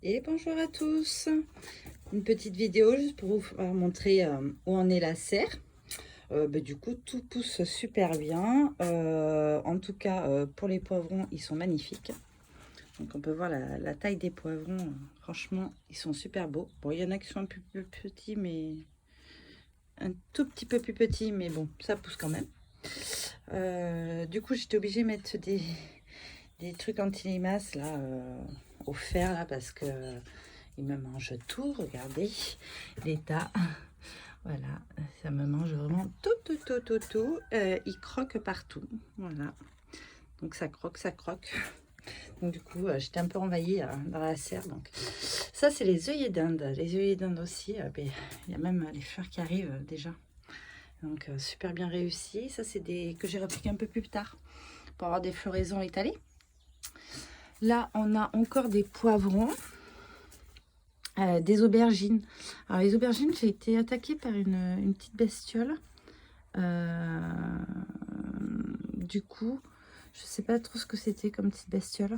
Et bonjour à tous. Une petite vidéo juste pour vous montrer où en est la serre. Du coup, tout pousse super bien. En tout cas, pour les poivrons, ils sont magnifiques. Donc, on peut voir la taille des poivrons. Franchement, ils sont super beaux. Bon, il y en a qui sont un peu plus petits, mais un tout petit peu plus petits, mais bon, ça pousse quand même. Du coup, j'étais obligée de mettre des trucs anti-limaces là au fer là parce que il me mange tout. Regardez l'état. Voilà, ça me mange vraiment tout. Il croque partout. Voilà, donc ça croque, ça croque. Donc du coup, j'étais un peu envahie dans la serre. Donc ça, c'est les œillets d'Inde. Les œillets d'Inde aussi, il y a même les fleurs qui arrivent déjà. Donc super bien réussi. Ça, c'est des que j'ai repiqué un peu plus tard pour avoir des floraisons étalées. Là, on a encore des poivrons, des aubergines. Alors, les aubergines, j'ai été attaquée par une petite bestiole. Du coup, je sais pas trop ce que c'était comme petite bestiole.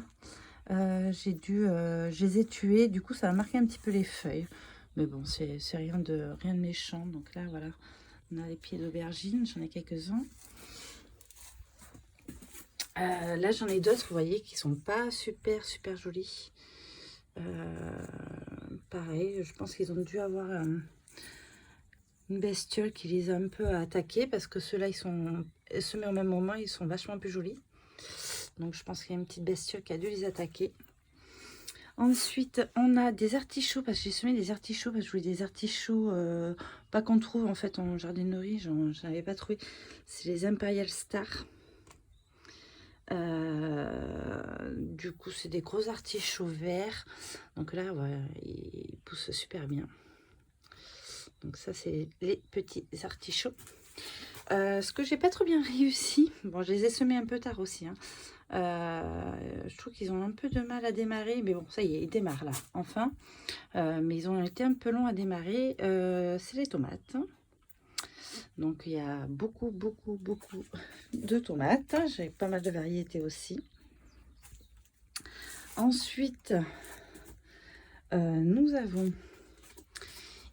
Je les ai tuées. Du coup, ça a marqué un petit peu les feuilles. Mais bon, c'est rien de méchant. Donc là, voilà, on a les pieds d'aubergine. J'en ai quelques-uns. Là, j'en ai d'autres, vous voyez, qui sont pas super jolis. Pareil, je pense qu'ils ont dû avoir une bestiole qui les a un peu attaqués parce que ceux-là, ils sont semés au même moment, ils sont vachement plus jolis. Donc, je pense qu'il y a une petite bestiole qui a dû les attaquer. Ensuite, on a des artichauts, parce que j'ai semé des artichauts, parce que je voulais des artichauts, pas qu'on trouve en fait en jardinerie, j'en avais pas trouvé. C'est les Imperial Star. Du coup, c'est des gros artichauts verts. Donc là, voilà, ils poussent super bien. Donc ça, c'est les petits artichauts. Ce que j'ai pas trop bien réussi, bon, je les ai semés un peu tard aussi, hein. Je trouve qu'ils ont un peu de mal à démarrer, mais bon, ça y est, ils démarrent là, enfin. Mais ils ont été un peu longs à démarrer. C'est les tomates. Donc il y a beaucoup de tomates. J'ai pas mal de variétés aussi. Ensuite, nous avons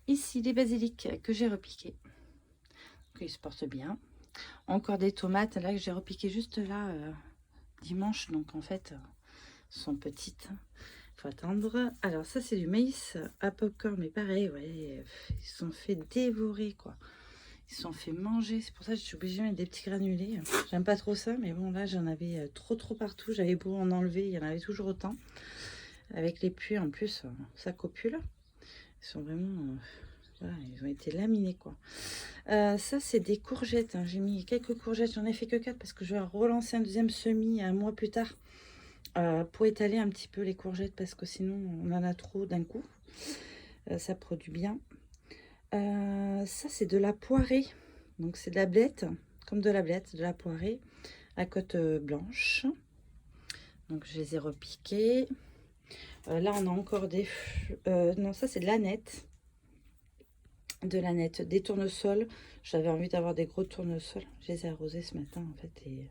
ici les basiliques que j'ai repiqués. Ils se portent bien. Encore des tomates là que j'ai repiquées juste là dimanche. Donc en fait, sont petites. Faut attendre. Alors ça, c'est du maïs à popcorn. Mais pareil, ouais, ils se sont fait dévorer quoi. Ils se sont fait manger. C'est pour ça que je suis obligée de mettre des petits granulés. J'aime pas trop ça. Mais bon, là, j'en avais trop partout. J'avais beau en enlever. Il y en avait toujours autant. Avec les pluies, en plus, ça copule. Ils sont vraiment... voilà, ils ont été laminés, quoi. Ça, c'est des courgettes. Hein. J'ai mis quelques courgettes. J'en ai fait que 4 parce que je vais relancer un deuxième semis un mois plus tard pour étaler un petit peu les courgettes parce que sinon, on en a trop d'un coup. Ça produit bien. Ça, c'est de la poirée. Donc, c'est de la blette, comme de la blette, de la poirée à côte blanche. Donc, je les ai repiquées. Là, on a encore des... non, ça, c'est de l'aneth. Des tournesols. J'avais envie d'avoir des gros tournesols. Je les ai arrosés ce matin, en fait. Et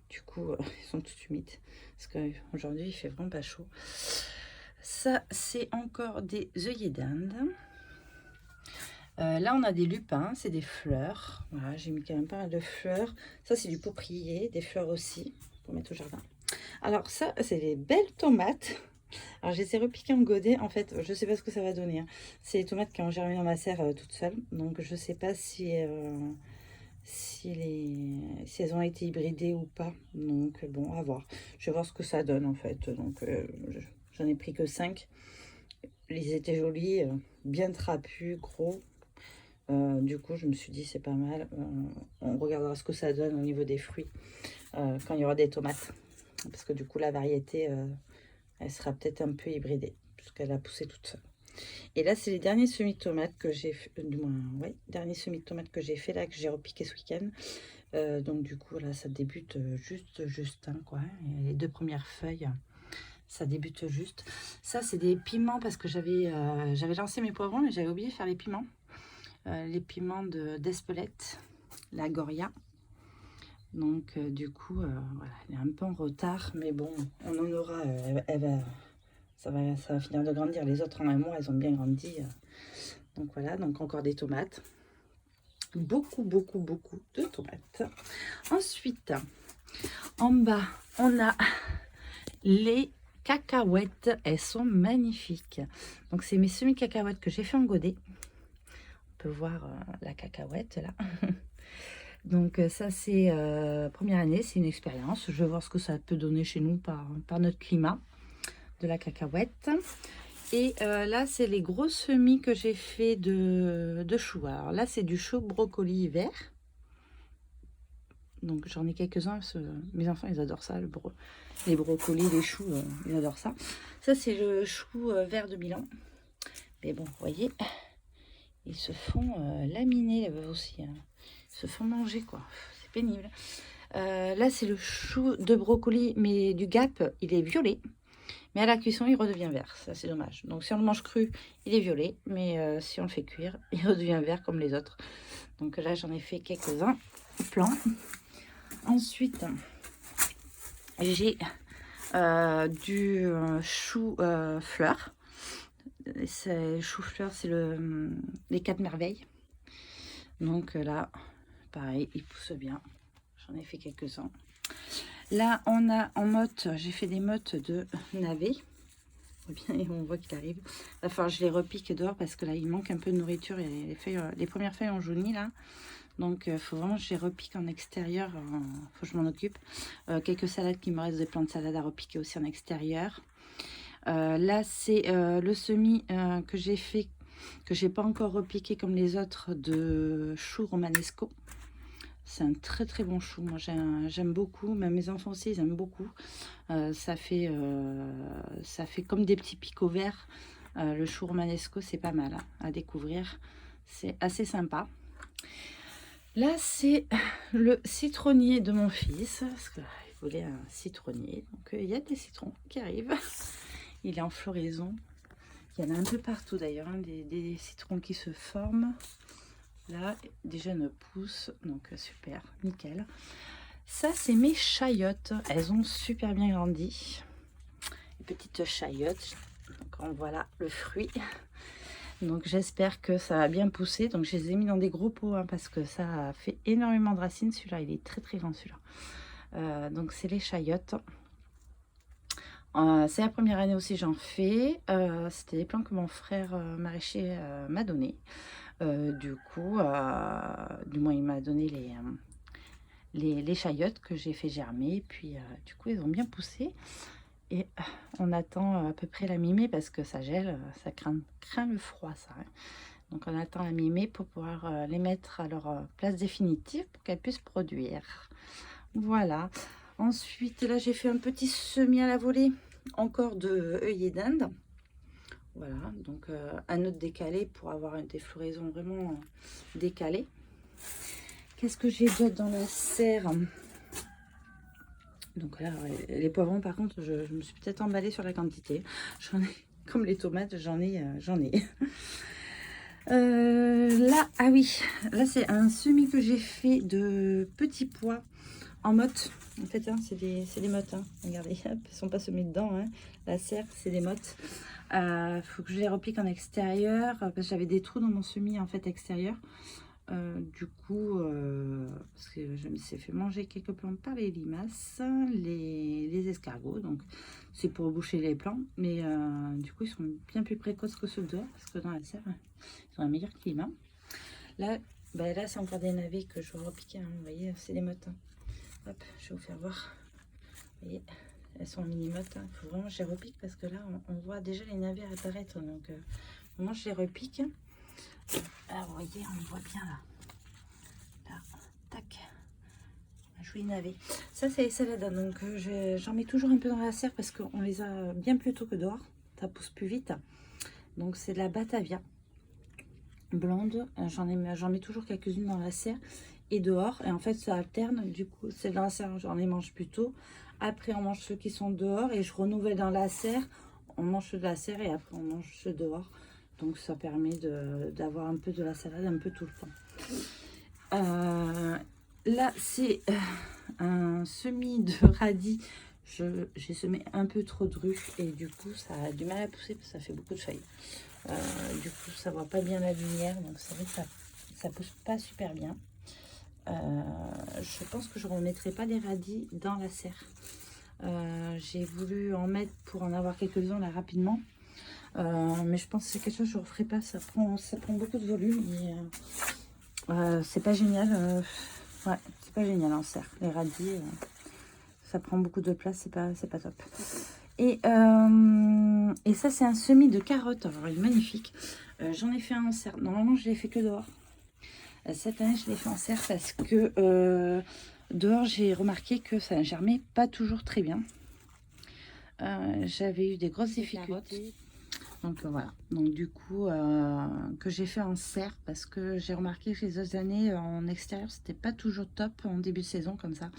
du coup, ils sont tous humides. Parce qu'aujourd'hui, il fait vraiment pas chaud. Ça, c'est encore des œillets d'Inde. Là, on a des lupins, c'est des fleurs. Voilà, j'ai mis quand même pas mal de fleurs. Ça, c'est du poprier, des fleurs aussi, pour mettre au jardin. Alors ça, c'est des belles tomates. Alors, je les ai repiquées en godet. En fait, je sais pas ce que ça va donner. Hein. C'est les tomates qui ont germé dans ma serre toute seule. Donc, je sais pas si elles ont été hybridées ou pas. Donc, bon, à voir. Je vais voir ce que ça donne, en fait. Donc, j'en ai pris que 5. Ils étaient jolis, bien trapus, gros. Du coup, je me suis dit, c'est pas mal. On regardera ce que ça donne au niveau des fruits quand il y aura des tomates. Parce que du coup, la variété, elle sera peut-être un peu hybridée, puisqu'elle a poussé toute seule. Et là, c'est les derniers semis de tomates que j'ai fait, du moins, ouais, derniers semis de tomates que j'ai fait là, que j'ai repiqué ce week-end. Donc, du coup, là, ça débute juste, hein, quoi. Et les 2 premières feuilles, ça débute juste. Ça, c'est des piments parce que j'avais lancé mes poivrons, mais j'avais oublié de faire les piments. Les piments d'Espelette, la Goria. Donc du coup, voilà, elle est un peu en retard, mais bon, on en aura, ça va finir de grandir. Les autres en un mois, elles ont bien grandi. Donc voilà, donc encore des tomates. Beaucoup de tomates. Ensuite, en bas, on a les cacahuètes. Elles sont magnifiques. Donc c'est mes semi-cacahuètes que j'ai fait en godet. On peut voir la cacahuète là. Donc ça c'est première année, c'est une expérience. Je vais voir ce que ça peut donner chez nous par notre climat de la cacahuète. Et là c'est les gros semis que j'ai fait de choux. Alors là c'est du chou brocoli vert. Donc j'en ai quelques-uns, mes enfants ils adorent ça, les brocolis, les choux, ils adorent ça. Ça c'est le chou vert de Milan. Mais bon, vous voyez, ils se font laminer aussi. Hein. Ils se font manger quoi, c'est pénible. Là c'est le chou de brocoli, mais du Gap, il est violet. Mais à la cuisson, il redevient vert. Ça, c'est dommage. Donc, si on le mange cru, il est violet. Mais si on le fait cuire, il redevient vert comme les autres. Donc là, j'en ai fait quelques-uns plans. Ensuite, j'ai du chou fleur. Chou fleur, c'est les 4 merveilles. Donc là, pareil, il pousse bien. J'en ai fait quelques-uns. Là, on a en motte, j'ai fait des mottes de navet. Et on voit qu'il arrive. Il va falloir que je les repique dehors parce que là, il manque un peu de nourriture. Et les premières feuilles ont jauni là. Donc, il faut vraiment que je les repique en extérieur. Il faut que je m'en occupe. Quelques salades qui me restent, des plants de salade à repiquer aussi en extérieur. Là, c'est le semis que j'ai fait, que j'ai pas encore repiqué comme les autres, de chou romanesco. C'est un très bon chou. Moi, j'aime beaucoup. Même mes enfants aussi, ils aiment beaucoup. Ça fait comme des petits picots verts. Le chou romanesco, c'est pas mal à découvrir. C'est assez sympa. Là, c'est le citronnier de mon fils. Parce qu'il voulait un citronnier. Donc, il y a des citrons qui arrivent. Il est en floraison. Il y en a un peu partout d'ailleurs. Hein, des citrons qui se forment. Là, des jeunes pousses. Donc, super, nickel. Ça, c'est mes chayottes. Elles ont super bien grandi. Les petites chayottes. Donc, on voit là le fruit. Donc, j'espère que ça va bien pousser. Donc, je les ai mis dans des gros pots hein, parce que ça a fait énormément de racines. Celui-là, il est très grand, celui-là. Donc, c'est les chayottes. C'est la première année aussi, j'en fais. C'était des plants que mon frère maraîcher m'a donné. Du moins, il m'a donné les chayottes que j'ai fait germer. Puis, du coup, ils ont bien poussé. Et on attend à peu près la mi-mai parce que ça gèle, ça craint le froid, ça. Hein. Donc, on attend la mi-mai pour pouvoir les mettre à leur place définitive pour qu'elles puissent produire. Voilà. Ensuite, là, j'ai fait un petit semis à la volée, encore de œillets d'Inde. Voilà, donc un autre décalé pour avoir des floraisons vraiment décalées. Qu'est-ce que j'ai d'autre dans la serre? Donc là, les poivrons, par contre, je me suis peut-être emballée sur la quantité. J'en ai, comme les tomates, j'en ai. Là, ah oui, là c'est un semis que j'ai fait de petits pois en motte. En fait, hein, c'est des mottes. Hein. Regardez, hop, elles ne sont pas semées dedans. Hein. La serre, c'est des mottes. Faut que je les repique en extérieur parce que j'avais des trous dans mon semis en fait extérieur. Du coup, parce que je me suis fait manger quelques plantes par les limaces, les escargots. Donc, c'est pour boucher les plants. Mais du coup, ils sont bien plus précoces que ceux dehors parce que dans la serre, ils ont un meilleur climat. Là, là c'est encore des navets que je vais repiquer. Hein. Vous voyez, c'est des mottes. Hein. Hop, je vais vous faire voir. Vous voyez, elles sont mini-mottes. Il faut vraiment que je les repique parce que là, on voit déjà les navets apparaître. Donc, moi, je les repique. Là, vous voyez, on voit bien là. Là, tac. Un joli navet. Ça, c'est les salades. Donc, j'en mets toujours un peu dans la serre parce qu'on les a bien plus tôt que dehors. Ça pousse plus vite. Donc, c'est de la batavia blonde. J'en mets toujours quelques-unes dans la serre et dehors. Et en fait, ça alterne. Du coup, c'est dans la serre, j'en les mange plus tôt. Après, on mange ceux qui sont dehors et je renouvelle dans la serre. On mange ceux de la serre et après, on mange ceux dehors. Donc, ça permet d'avoir un peu de la salade un peu tout le temps. Là, c'est un semis de radis j'ai semé un peu trop de ruches et du coup ça a du mal à pousser parce que ça fait beaucoup de feuilles. Du coup ça voit pas bien la lumière, donc c'est vrai que ça pousse pas super bien. Je pense que je remettrai pas des radis dans la serre. J'ai voulu en mettre pour en avoir quelques-uns là rapidement. Mais je pense que c'est quelque chose que je ne referai pas. Ça prend beaucoup de volume et c'est pas génial. Ouais, c'est pas génial en serre. Les radis, ça prend beaucoup de place, c'est pas top. Et ça, c'est un semis de carottes. Alors, il est magnifique. J'en ai fait un en serre. Normalement, je l'ai fait que dehors. Cette année, je l'ai fait en serre parce que dehors, j'ai remarqué que ça ne germait pas toujours très bien. J'avais eu des grosses difficultés. Donc voilà, donc du coup que j'ai fait en serre parce que j'ai remarqué que les autres années en extérieur c'était pas toujours top en début de saison comme ça.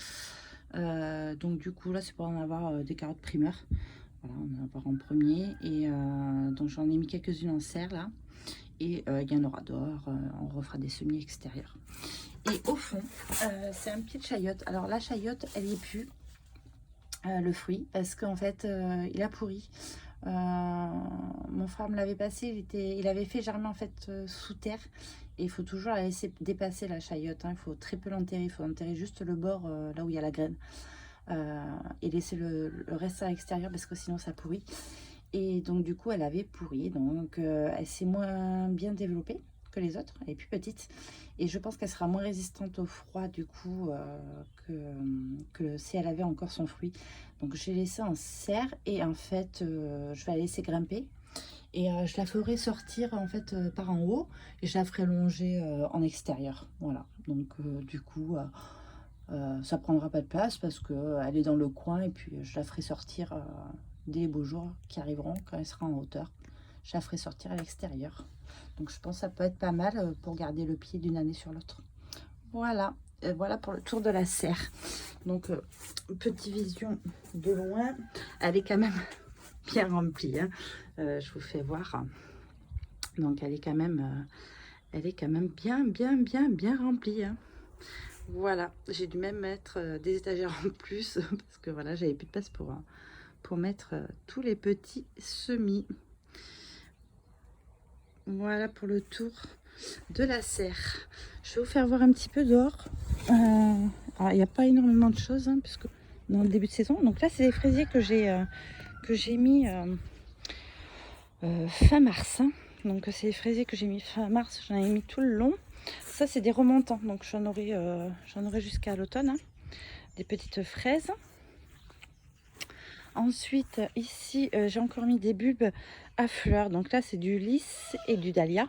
Donc du coup là c'est pour en avoir des carottes primeurs. Voilà, on en avoir en premier et donc j'en ai mis quelques-unes en serre là. Et il y en aura dehors, on refera des semis extérieurs. Et au fond, c'est un petit chayote. Alors la chayote, elle est plus le fruit parce qu'en fait il a pourri. Mon frère me l'avait passé, il avait fait germer en fait sous terre et il faut toujours la laisser dépasser la chayote, hein. Il faut très peu l'enterrer, il faut enterrer juste le bord là où il y a la graine et laisser le reste à l'extérieur parce que sinon ça pourrit. Et donc du coup elle avait pourri, donc elle s'est moins bien développée que les autres, elle est plus petite et je pense qu'elle sera moins résistante au froid du coup que si elle avait encore son fruit. Donc j'ai laissé en serre et en fait je vais la laisser grimper et je la ferai sortir en fait par en haut et je la ferai longer en extérieur. Voilà, donc du coup ça prendra pas de place parce que elle est dans le coin et puis je la ferai sortir dès les beaux jours qui arriveront quand elle sera en hauteur. Je la ferai sortir à l'extérieur. Donc je pense que ça peut être pas mal pour garder le pied d'une année sur l'autre. Voilà, voilà pour le tour de la serre. Donc petite vision de loin, elle est quand même bien remplie, hein. Je vous fais voir. Donc elle est quand même bien remplie, hein. Voilà, j'ai dû même mettre des étagères en plus parce que voilà, j'avais plus de place pour mettre tous les petits semis. Voilà pour le tour de la serre. Je vais vous faire voir un petit peu dehors. Alors, il n'y a pas énormément de choses hein, puisque dans le début de saison. Donc là, c'est les fraisiers que j'ai mis fin mars. Hein. Donc c'est les fraisiers que j'ai mis fin mars. J'en ai mis tout le long. Ça, c'est des remontants. Donc j'en aurai jusqu'à l'automne. Hein. Des petites fraises. Ensuite, ici, j'ai encore mis des bulbes à fleurs. Donc là, c'est du lys et du dahlia.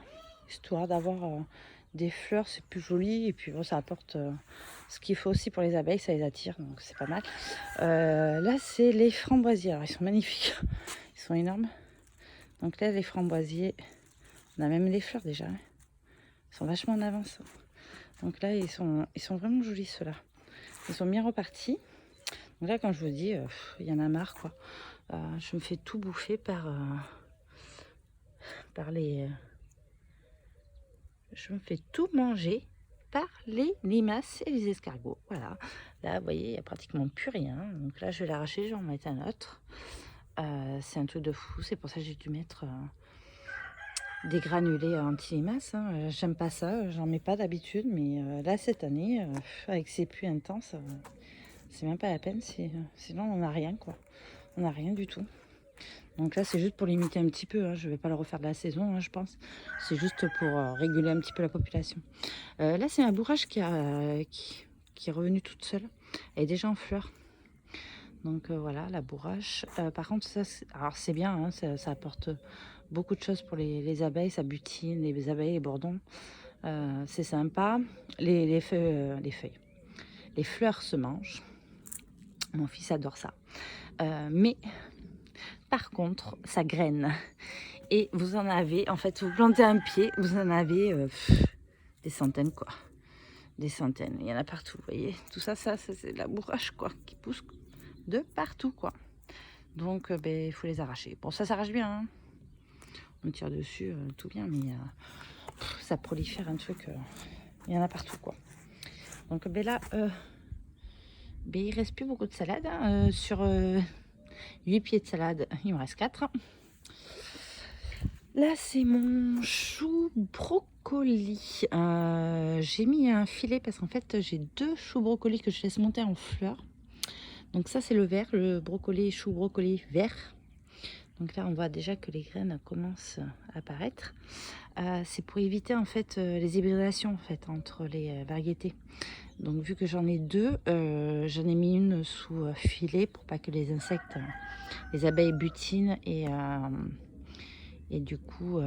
Histoire d'avoir des fleurs, c'est plus joli. Et puis, bon, ça apporte ce qu'il faut aussi pour les abeilles. Ça les attire, donc c'est pas mal. Là, c'est les framboisiers. Alors, ils sont magnifiques. Ils sont énormes. Donc là, les framboisiers, on a même les fleurs déjà. Hein. Ils sont vachement en avance. Donc là, ils sont vraiment jolis, ceux-là. Ils sont bien repartis. Donc là, quand je vous dis, il y en a marre, quoi. Je me fais tout bouffer par les... je me fais tout manger par les limaces et les escargots. Voilà. Là, vous voyez, il n'y a pratiquement plus rien. Donc là, je vais l'arracher, je vais en mettre un autre. C'est un truc de fou. C'est pour ça que j'ai dû mettre des granulés anti-limaces. Hein. J'aime pas ça. J'en mets pas d'habitude. Mais là, cette année, avec ces pluies intenses... c'est même pas la peine, sinon on n'a rien quoi. On n'a rien du tout. Donc là c'est juste pour limiter un petit peu, hein. Je vais pas le refaire de la saison hein, je pense. C'est juste pour réguler un petit peu la population. Là c'est un bourrage qui est revenu toute seule. Elle est déjà en fleurs. Donc voilà la bourrache. Par contre ça alors c'est bien, hein, ça apporte beaucoup de choses pour les abeilles. Ça butine les abeilles, les bourdons. C'est sympa. Les feuilles. Les fleurs se mangent. Mon fils adore ça. Mais par contre, ça graine. Et vous en avez, en fait, vous plantez un pied, vous en avez des centaines, quoi. Des centaines. Il y en a partout, vous voyez. Tout ça, c'est de la bourrache, quoi, qui pousse de partout, quoi. Donc, il faut les arracher. Bon, ça s'arrache bien, hein. On tire dessus, tout bien, mais ça prolifère un truc. Il y en a partout, quoi. Donc, là... Mais il reste plus beaucoup de salade. Sur 8 pieds de salade, il me reste 4. Là, c'est mon chou brocoli. J'ai mis un filet parce qu'en fait, j'ai 2 choux brocolis que je laisse monter en fleurs. Donc ça, c'est le vert, le brocoli, chou brocoli vert. Donc là, on voit déjà que les graines commencent à apparaître. C'est pour éviter en fait les hybridations en fait entre les variétés. Donc vu que j'en ai 2, j'en ai mis une sous filet pour pas que les insectes, les abeilles butinent et du coup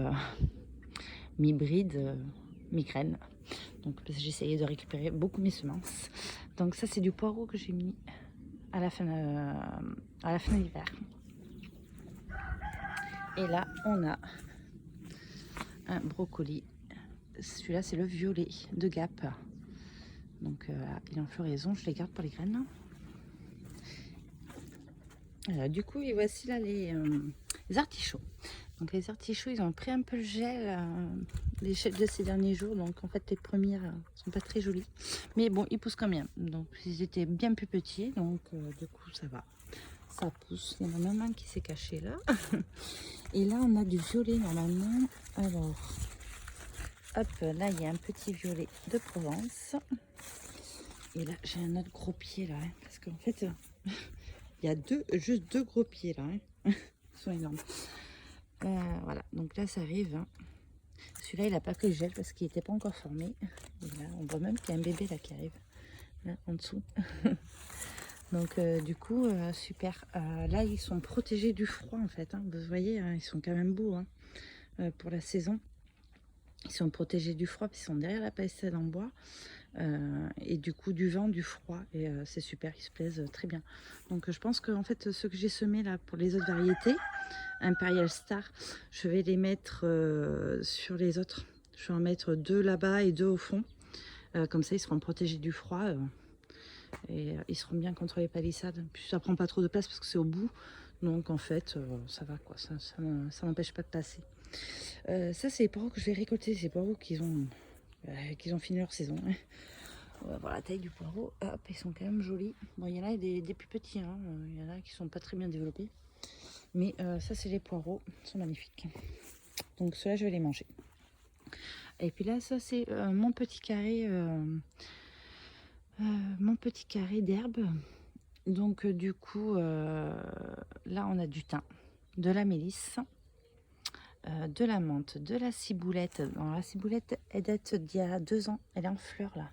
m'hybrident, migraine. Donc j'ai essayé de récupérer beaucoup mes semences. Donc ça c'est du poireau que j'ai mis à la fin de l'hiver. Et là on a un brocoli. Celui-là c'est le violet de Gap. Donc il est en floraison, je les garde pour les graines. Du coup, et voici là les artichauts. Donc les artichauts, ils ont pris un peu le gel, les gels de ces derniers jours. Donc en fait, les premières sont pas très jolies. Mais bon, ils poussent quand même. Donc ils étaient bien plus petits. Donc du coup, ça va. Ça pousse. Il y en a même un qui s'est caché là. Et là, on a du violet normalement. Alors, hop, là, il y a un petit violet de Provence. Et là, j'ai un autre gros pied là. Parce qu'en fait, il y a juste deux gros pieds là. Ils sont énormes. Voilà, donc là ça arrive. Hein. Celui-là il n'a pas pris le gel parce qu'il n'était pas encore formé. Et là, on voit même qu'il y a un bébé là qui arrive. Là, en dessous. Donc du coup, super. Là ils sont protégés du froid en fait. Hein. Vous voyez, hein, ils sont quand même beaux hein, pour la saison. Ils sont protégés du froid, puis ils sont derrière la palissade en bois. Et du coup du vent, du froid, et c'est super, ils se plaisent très bien. Donc je pense que en fait ceux que j'ai semés là pour les autres variétés Imperial Star, je vais les mettre sur les autres. Je vais en mettre 2 là-bas et 2 au fond, comme ça ils seront protégés du froid et ils seront bien contre les palissades. Puis ça prend pas trop de place parce que c'est au bout, donc en fait ça va quoi, ça n'empêche pas de passer. Ça c'est les poireaux que je vais récolter, ces poireaux qu'ils ont fini leur saison. On va voir la taille du poireau. Hop, ils sont quand même jolis. Bon, il y en a des plus petits. Hein. Il y en a qui sont pas très bien développés. Mais ça, c'est les poireaux. Ils sont magnifiques. Donc, ceux-là, je vais les manger. Et puis là, ça, c'est mon petit carré. Mon petit carré d'herbe. Donc, du coup, là, on a du thym, de la mélisse, de la menthe, de la ciboulette. Alors, la ciboulette, elle date d'il y a 2 ans. Elle est en fleurs, là.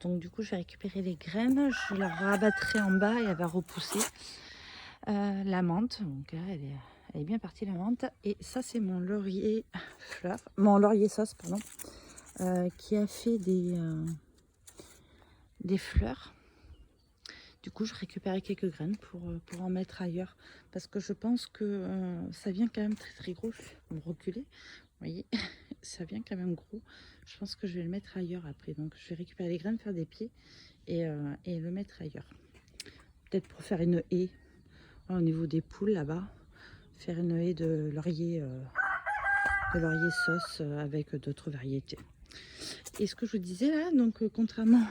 Donc du coup je vais récupérer les graines, je la rabattrai en bas et elle va repousser. La menthe, donc là elle est bien partie la menthe. Et ça c'est mon laurier fleur, mon laurier sauce pardon, qui a fait des fleurs. Du coup je récupérais quelques graines pour en mettre ailleurs parce que je pense que ça vient quand même très gros. Je vais me reculer, vous voyez, ça vient quand même gros. Je pense que je vais le mettre ailleurs après. Donc je vais récupérer les graines, faire des pieds et le mettre ailleurs. Peut-être pour faire une haie au niveau des poules là-bas. Faire une haie de laurier sauce avec d'autres variétés. Et ce que je vous disais là, donc contrairement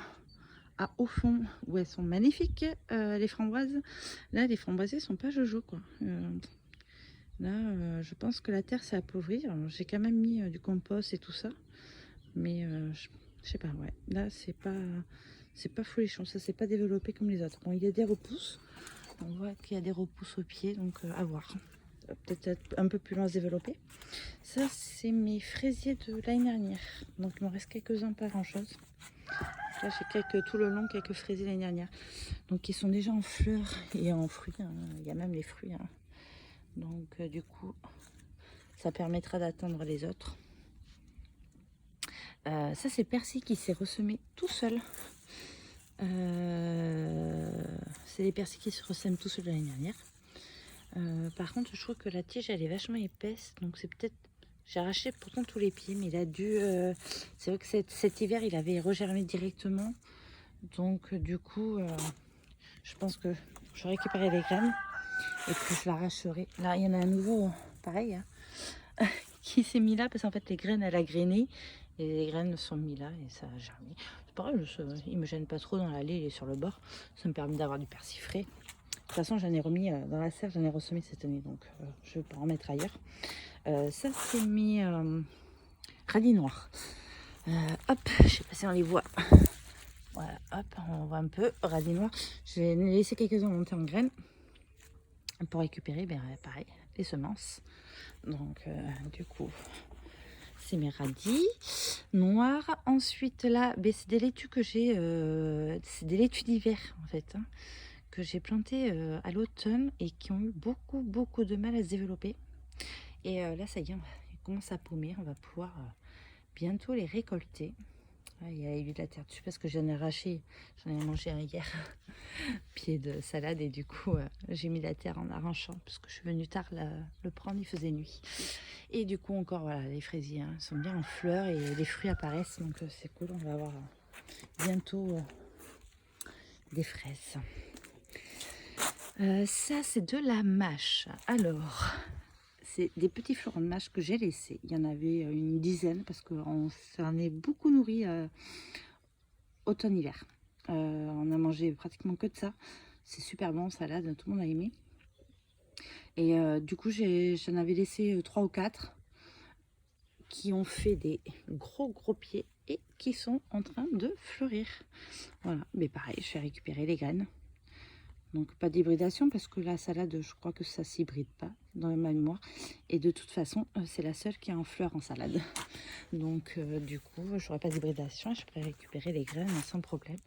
à au fond où elles sont magnifiques, les framboises, là les framboisiers sont pas jojo quoi. Là, je pense que la terre s'est appauvrie. J'ai quand même mis du compost et tout ça. Mais je sais pas, ouais. Là, c'est pas folichon. Ça s'est pas développé comme les autres. Bon, il y a des repousses. On voit qu'il y a des repousses au pied, donc à voir. Peut-être être un peu plus loin à se développer. Ça, c'est mes fraisiers de l'année dernière. Donc, il m'en reste quelques-uns, pas grand-chose. Là, j'ai tout le long quelques fraisiers l'année dernière. Donc, ils sont déjà en fleurs et en fruits. Hein. Il y a même les fruits. Hein. Donc, du coup, ça permettra d'atteindre les autres. Ça, c'est le persil qui s'est ressemé tout seul. C'est les persils qui se ressèment tout seuls l'année dernière. Par contre, je trouve que la tige, elle est vachement épaisse. Donc, c'est peut-être... J'ai arraché pourtant tous les pieds, mais il a dû... C'est vrai que cet hiver, il avait regermé directement. Donc, du coup, je pense que je récupérerai les graines et puis je l'arracherai. Là, il y en a un nouveau, pareil, hein, qui s'est mis là parce qu'en fait, les graines, elle a grainé. Et les graines sont mises là et ça a germé. pareil, il me gêne pas trop dans l'allée, il est sur le bord. Ça me permet d'avoir du persil frais. De toute façon, j'en ai remis dans la serre, j'en ai ressemé cette année, donc je vais pas en mettre ailleurs. Ça, c'est mes radis noirs. Hop, je sais pas si on les voit. Voilà, hop, on voit un peu. Radis noirs. Je vais laisser quelques-uns monter en graines pour récupérer, pareil, les semences. Donc, du coup, c'est mes radis noirs. Ensuite, là, c'est des laitues que j'ai, c'est des laitues d'hiver en fait, hein, que j'ai plantées à l'automne et qui ont eu beaucoup de mal à se développer. Et là, ça y est, ils commencent à paumer. On va pouvoir bientôt les récolter. Il y a eu de la terre dessus parce que j'en ai arraché, j'en ai mangé un hier, pied de salade, et du coup j'ai mis la terre en arrachant parce que je suis venue tard le prendre, il faisait nuit. Et du coup encore voilà, les fraisiers hein, sont bien en fleurs et les fruits apparaissent, donc c'est cool, on va avoir bientôt des fraises. Ça c'est de la mâche. Alors c'est des petits fleurons de mâche que j'ai laissés. Il y en avait une dizaine parce qu'on s'en est beaucoup nourri automne-hiver. On a mangé pratiquement que de ça. C'est super bon en salade, tout le monde a aimé. Et du coup, j'en avais laissé 3 ou 4 qui ont fait des gros pieds et qui sont en train de fleurir. Voilà, mais pareil, je vais récupérer les graines. Donc pas d'hybridation parce que la salade, je crois que ça s'hybride pas dans ma mémoire. Et de toute façon, c'est la seule qui est en fleurs en salade. Donc du coup, je n'aurai pas d'hybridation et je pourrai récupérer les graines sans problème.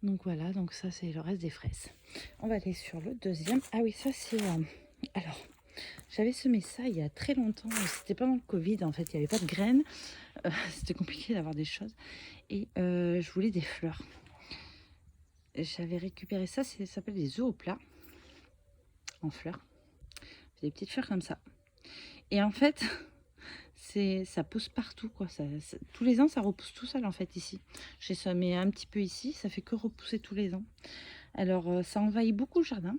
Donc voilà, donc ça c'est le reste des fraises. On va aller sur le deuxième. Ah oui, ça c'est... alors, j'avais semé ça il y a très longtemps. C'était pendant le Covid en fait, il n'y avait pas de graines. C'était compliqué d'avoir des choses. Et je voulais des fleurs. J'avais récupéré ça, ça s'appelle des œufs au plat en fleurs. Des petites fleurs comme ça. Et en fait, ça pousse partout quoi. Tous les ans, ça repousse tout seul en fait ici. J'ai semé un petit peu ici, ça fait que repousser tous les ans. Alors ça envahit beaucoup le jardin.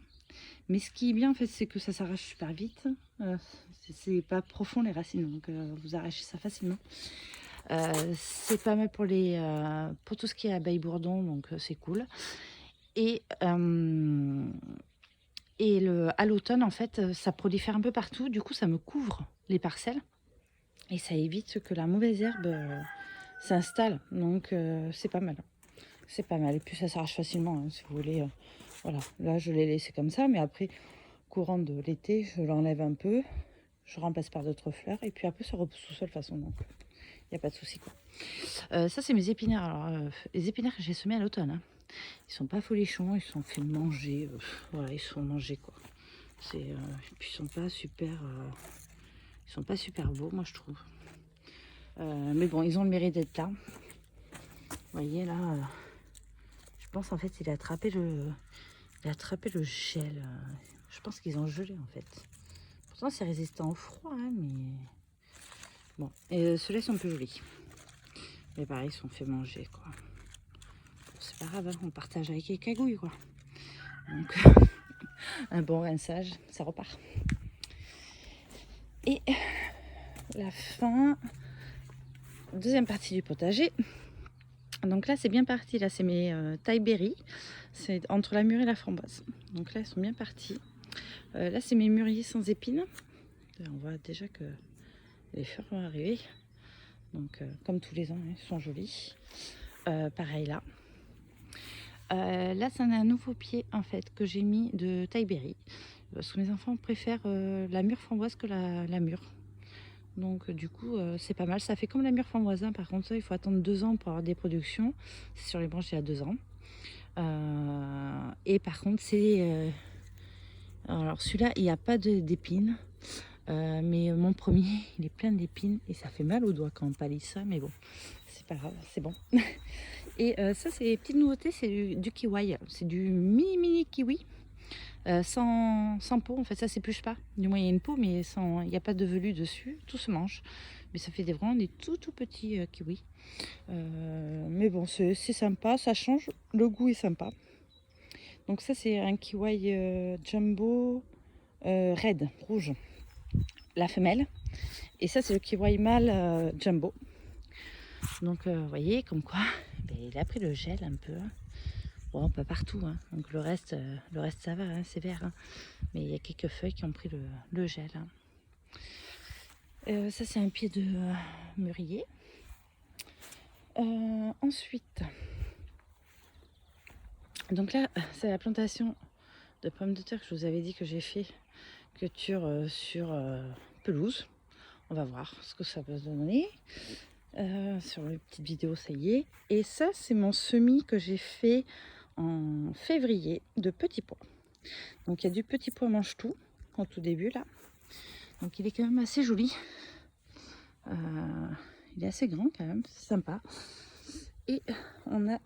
Mais ce qui est bien en fait, c'est que ça s'arrache super vite. C'est pas profond les racines, donc vous arrachez ça facilement. C'est pas mal pour tout ce qui est abeilles bourdon, donc c'est cool. Et à l'automne, en fait, ça prolifère un peu partout. Du coup, ça me couvre les parcelles et ça évite que la mauvaise herbe s'installe. Donc, c'est pas mal. C'est pas mal. Et puis, ça s'arrache facilement, hein, si vous voulez. Voilà, là, je l'ai laissé comme ça. Mais après, courant de l'été, je l'enlève un peu. Je remplace par d'autres fleurs. Et puis après, ça repousse tout seul de toute façon. Donc, il n'y a pas de souci, quoi. Ça, c'est mes épinards. Alors, les épinards que j'ai semés à l'automne, hein. Ils sont pas folichons, ils sont fait manger. Voilà, ils sont mangés quoi. Et puis ils sont pas super beaux, moi je trouve. Mais bon, ils ont le mérite d'être là. Vous voyez là, je pense en fait il a attrapé le gel. Je pense qu'ils ont gelé en fait. Pourtant c'est résistant au froid, hein, mais bon. Et ceux-là sont plus jolis. Mais pareil, ils sont fait manger quoi. C'est pas grave, hein, on partage avec les cagouilles quoi. Donc un bon rinçage, ça repart. Et la fin, deuxième partie du potager. Donc là c'est bien parti, là c'est mes taille-berry, c'est entre la mûre et la framboise. Donc là ils sont bien partis. Là c'est mes mûriers sans épines. On voit déjà que les fleurs vont arriver. Donc comme tous les ans, hein, ils sont jolis. Pareil là. Là, c'est un nouveau pied en fait que j'ai mis de taille-berry parce que mes enfants préfèrent la mûre framboise que la mûre. Donc du coup, c'est pas mal. Ça fait comme la mûre framboise. Par contre, ça, il faut attendre 2 ans pour avoir des productions. C'est sur les branches il y a 2 ans. Et par contre, c'est... alors celui-là, il n'y a pas d'épines. Mais mon premier, il est plein d'épines et ça fait mal aux doigts quand on palisse ça. Mais bon, c'est pas grave, c'est bon. Et ça, c'est les petites nouveautés, c'est du kiwi. C'est du mini kiwi sans peau. En fait, ça s'épluche pas. Du moins, il y a une peau, mais il n'y a pas de velu dessus. Tout se mange. Mais ça fait vraiment des tout petits kiwis. Mais bon, c'est sympa, ça change. Le goût est sympa. Donc ça, c'est un kiwi jumbo red, rouge. La femelle. Et ça, c'est le kiwi mâle jumbo. Donc, vous voyez, comme quoi, ben, il a pris le gel un peu. Hein. Bon, pas partout, hein. Donc le reste ça va, hein, c'est vert. Hein. Mais il y a quelques feuilles qui ont pris le gel. Hein. Ça, c'est un pied de mûrier. Ensuite, donc là, c'est la plantation de pommes de terre que je vous avais dit que j'ai fait culture sur pelouse. On va voir ce que ça peut donner. Sur les petites vidéos, ça y est. Et ça, c'est mon semis que j'ai fait en février de petits pois. Donc il y a du petit pois mange-tout au tout début là. Donc il est quand même assez joli. Il est assez grand quand même, c'est sympa. Et on a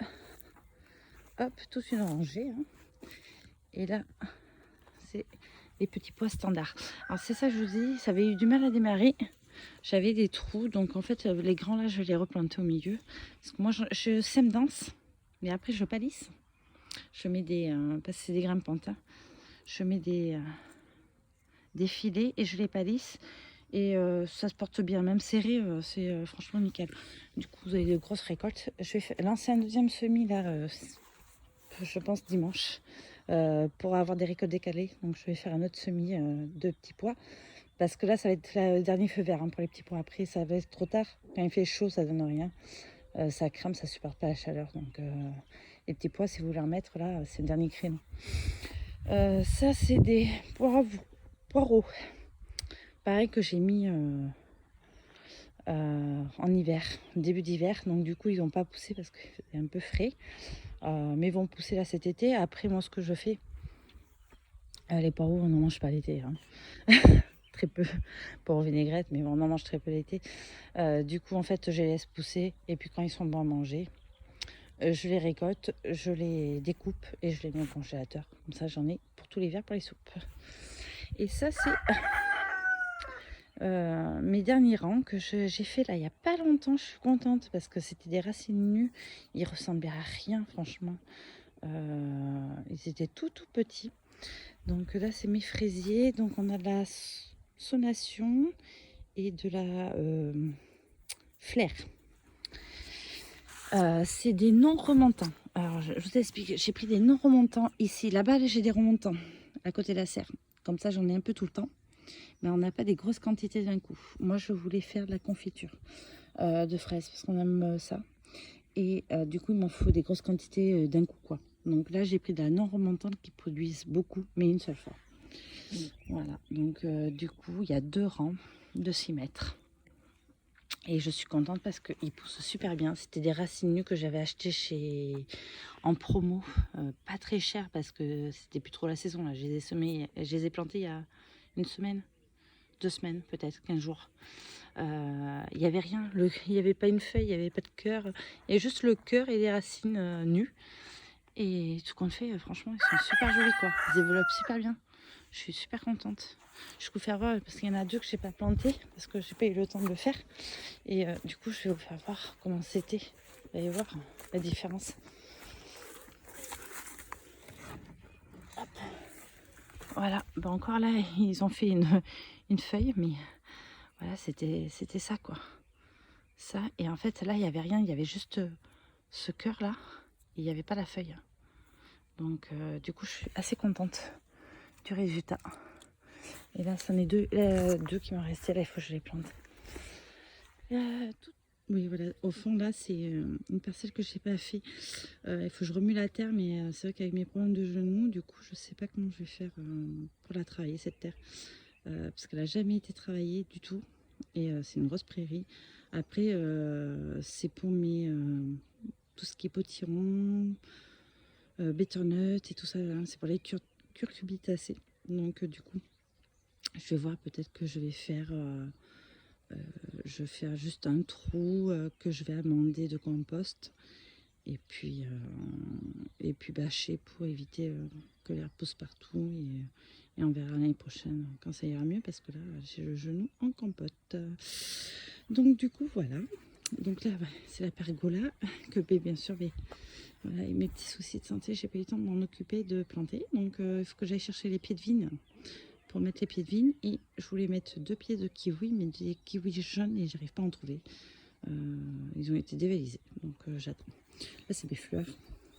hop toute une rangée. Hein. Et là, c'est les petits pois standards. Alors c'est ça que je vous dis, ça avait eu du mal à démarrer. J'avais des trous, donc en fait les grands là je vais les replanter au milieu. Parce que moi je sème dense, mais après je palisse. Je mets des, parce que c'est des grimpantes, hein. Je mets des filets et je les palisse. Et ça se porte bien, même serré, c'est franchement nickel. Du coup vous avez de grosses récoltes. Je vais lancer un deuxième semis là, je pense dimanche, pour avoir des récoltes décalées. Donc je vais faire un autre semis de petits pois. Parce que là, ça va être le dernier feu vert hein, pour les petits pois. Après, ça va être trop tard. Quand il fait chaud, ça donne rien. Ça crame, ça ne supporte pas la chaleur. Donc, les petits pois, si vous voulez en mettre, là, c'est le dernier créneau. Ça, c'est des poireaux. Pareil que j'ai mis en hiver, début d'hiver. Donc, du coup, ils n'ont pas poussé parce que c'est un peu frais. Mais ils vont pousser là cet été. Après, moi, ce que je fais, les poireaux, on n'en mange pas l'été. Hein. Très peu pour vinaigrette, mais bon, on en mange très peu l'été. Du coup, en fait, je les laisse pousser et puis quand ils sont bons à manger, je les récolte, je les découpe et je les mets au congélateur. Comme ça, j'en ai pour tout l'hiver pour les soupes. Et ça, c'est mes derniers rangs que j'ai fait là il n'y a pas longtemps. Je suis contente parce que c'était des racines nues. Ils ressemblaient à rien, franchement. Ils étaient tout petits. Donc là, c'est mes fraisiers. Donc on a de la sonation et de la flair. C'est des non remontants. Alors je vous explique, j'ai pris des non remontants ici. Là-bas, j'ai des remontants à côté de la serre. Comme ça, j'en ai un peu tout le temps. Mais on n'a pas des grosses quantités d'un coup. Moi, je voulais faire de la confiture de fraises parce qu'on aime ça. Et du coup, il m'en faut des grosses quantités d'un coup, quoi. Donc là, j'ai pris de la non remontante qui produisent beaucoup, mais une seule fois. Voilà. Donc du coup, il y a 2 rangs de 6 mètres. Et je suis contente parce qu'ils poussent super bien. C'était des racines nues que j'avais achetées en promo. Pas très cher parce que c'était plus trop la saison. Là. Je les ai semés, je les ai plantés il y a une semaine, 2 semaines, peut-être 15 jours. Il n'y avait rien. Il n'y avait pas une feuille, il n'y avait pas de cœur. Il y avait juste le cœur et les racines nues. Et tout compte fait, franchement, ils sont super jolis, quoi. Ils développent super bien. Je suis super contente. Je vais vous faire voir parce qu'il y en a 2 que j'ai pas planté parce que j'ai pas eu le temps de le faire. Et du coup, je vais vous faire voir comment c'était. Vous allez voir la différence. Hop. Voilà. Ben encore là, ils ont fait une feuille, mais voilà, c'était ça, quoi. Ça. Et en fait, là, il n'y avait rien. Il y avait juste ce cœur là. Et il n'y avait pas la feuille. Donc, du coup, je suis assez contente du résultat. Et là, c'en est 2 qui m'ont resté. Là, il faut que je les plante. Oui, voilà. Au fond, là, c'est une parcelle que je n'ai pas fait. Il faut que je remue la terre, mais c'est vrai qu'avec mes problèmes de genoux, du coup, je ne sais pas comment je vais faire pour la travailler, cette terre. Parce qu'elle n'a jamais été travaillée du tout. Et c'est une grosse prairie. Après, c'est pour mes tout ce qui est potiron, butternut et tout ça. Hein, c'est pour les curcubitacées. Donc, du coup, je vais voir, peut-être que je vais faire juste un trou que je vais amender de compost et puis bâcher pour éviter que l'air pousse partout et on verra l'année prochaine quand ça ira mieux parce que là j'ai le genou en compote. Donc du coup voilà, donc là c'est la pergola que bien sûr voilà, et mes petits soucis de santé, j'ai pas eu le temps de m'en occuper, de planter, donc il faut que j'aille chercher les pieds de vigne pour mettre les pieds de vigne. Et je voulais mettre 2 pieds de kiwi, mais des kiwis jaunes et j'arrive pas à en trouver. Ils ont été dévalisés, donc j'attends. Là, c'est des fleurs.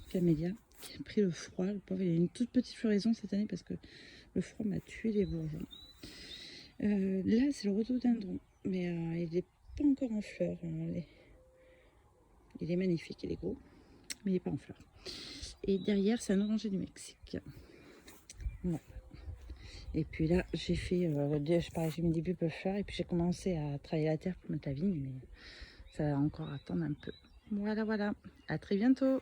Camélia qui a pris le froid. Le pauvre, il y a une toute petite floraison cette année parce que le froid m'a tué les bourgeons. Là, c'est le rhododendron. Mais il n'est pas encore en fleurs. Il est magnifique, il est gros. Mais il n'est pas en fleurs. Et derrière, c'est un oranger du Mexique. Voilà. Et puis là, j'ai fait, pareil, j'ai mis des bulbes fleurs et puis j'ai commencé à travailler la terre pour mettre la vigne, mais ça va encore attendre un peu. Voilà, voilà. À très bientôt.